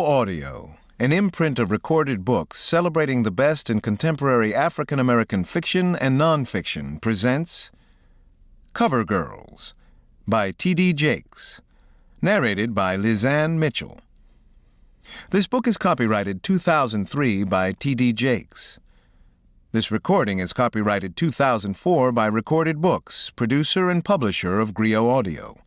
Audio, an imprint of recorded books celebrating the best in contemporary African American fiction and nonfiction, presents Cover Girls by T.D. Jakes, narrated by Lizanne Mitchell. This book is copyrighted 2003 by T.D. Jakes. This recording is copyrighted 2004 by Recorded Books, producer and publisher of Griot Audio.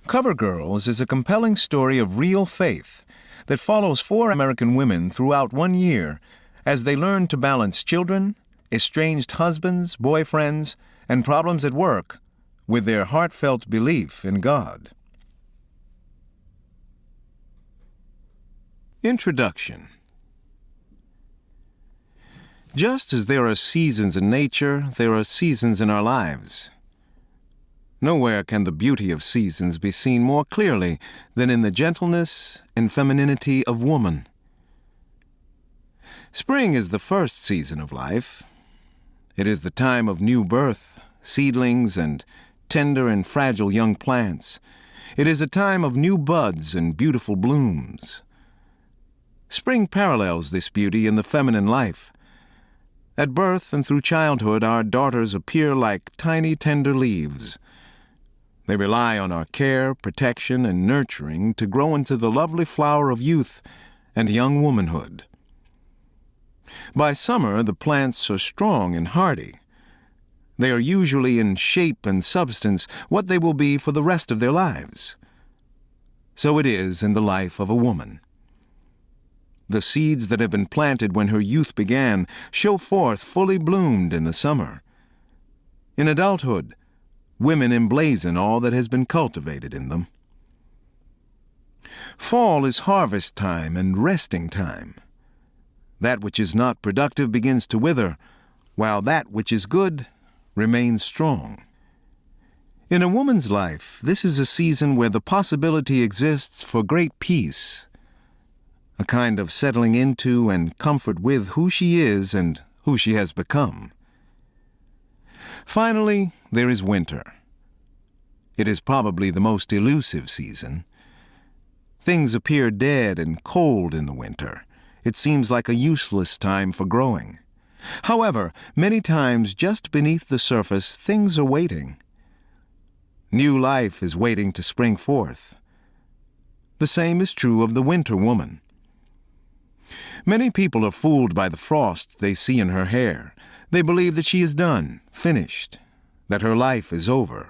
Cover Girls is a compelling story of real faith that follows 4 American women throughout one year as they learn to balance children, estranged husbands, boyfriends, and problems at work with their heartfelt belief in God. Introduction. Just as there are seasons in nature, there are seasons in our lives. Nowhere can the beauty of seasons be seen more clearly than in the gentleness and femininity of woman. Spring is the first season of life. It is the time of new birth, seedlings, and tender and fragile young plants. It is a time of new buds and beautiful blooms. Spring parallels this beauty in the feminine life. At birth and through childhood, our daughters appear like tiny, tender leaves. They rely on our care, protection, and nurturing to grow into the lovely flower of youth and young womanhood. By summer, the plants are strong and hardy. They are usually in shape and substance what they will be for the rest of their lives. So it is in the life of a woman. The seeds that have been planted when her youth began show forth fully bloomed in the summer. In adulthood, women emblazon all that has been cultivated in them. Fall is harvest time and resting time. That which is not productive begins to wither, while that which is good remains strong. In a woman's life, this is a season where the possibility exists for great peace, a kind of settling into and comfort with who she is and who she has become. Finally, there is winter. It is probably the most elusive season. Things appear dead and cold in the winter. It seems like a useless time for growing. However, many times just beneath the surface, things are waiting. New life is waiting to spring forth. The same is true of the winter woman. Many people are fooled by the frost they see in her hair. They believe that she is done, finished, that her life is over.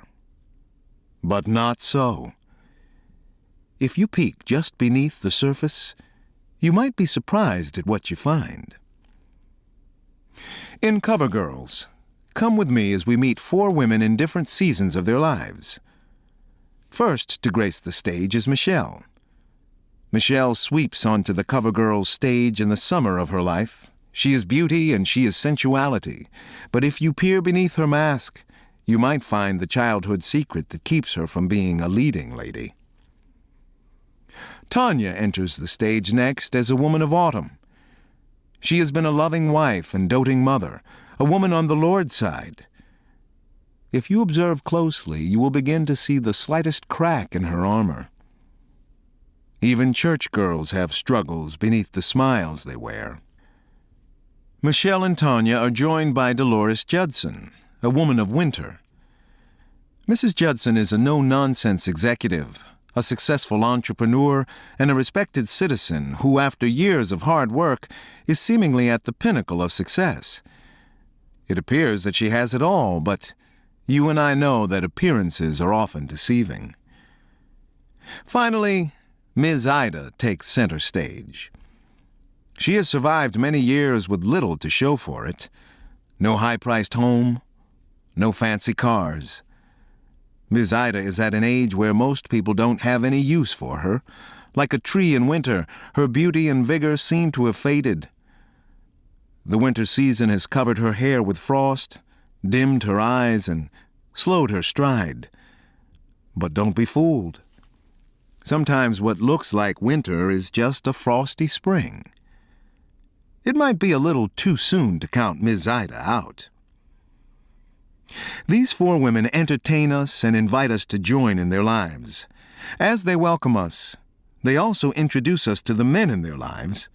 But not so. If you peek just beneath the surface, you might be surprised at what you find. In Cover Girls, come with me as we meet 4 women in different seasons of their lives. First to grace the stage is Michelle. Michelle sweeps onto the Cover Girls stage in the summer of her life. She is beauty and she is sensuality, but if you peer beneath her mask, you might find the childhood secret that keeps her from being a leading lady. Tanya enters the stage next as a woman of autumn. She has been a loving wife and doting mother, a woman on the Lord's side. If you observe closely, you will begin to see the slightest crack in her armor. Even church girls have struggles beneath the smiles they wear. Michelle and Tanya are joined by Dolores Judson, a woman of winter. Mrs. Judson is a no-nonsense executive, a successful entrepreneur, and a respected citizen who, after years of hard work, is seemingly at the pinnacle of success. It appears that she has it all, but you and I know that appearances are often deceiving. Finally, Ms. Ida takes center stage. She has survived many years with little to show for it. No high-priced home, no fancy cars. Ms. Ida is at an age where most people don't have any use for her. Like a tree in winter, her beauty and vigor seem to have faded. The winter season has covered her hair with frost, dimmed her eyes, and slowed her stride. But don't be fooled. Sometimes what looks like winter is just a frosty spring. It might be a little too soon to count Ms. Ida out. These 4 women entertain us and invite us to join in their lives. As they welcome us, They also introduce us to the men in their lives.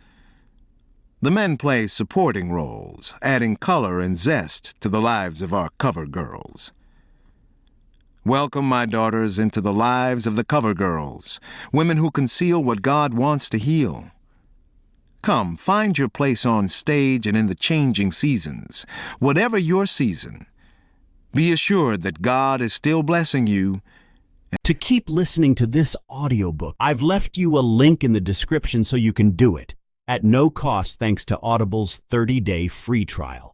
The men play supporting roles, adding color and zest to the lives of our cover girls. Welcome, my daughters, into the lives of the cover girls, women who conceal what God wants to heal. Come, find your place on stage and in the changing seasons. Whatever your season, be assured that God is still blessing you. To keep listening to this audiobook, I've left you a link in the description so you can do it at no cost thanks to Audible's 30-day free trial.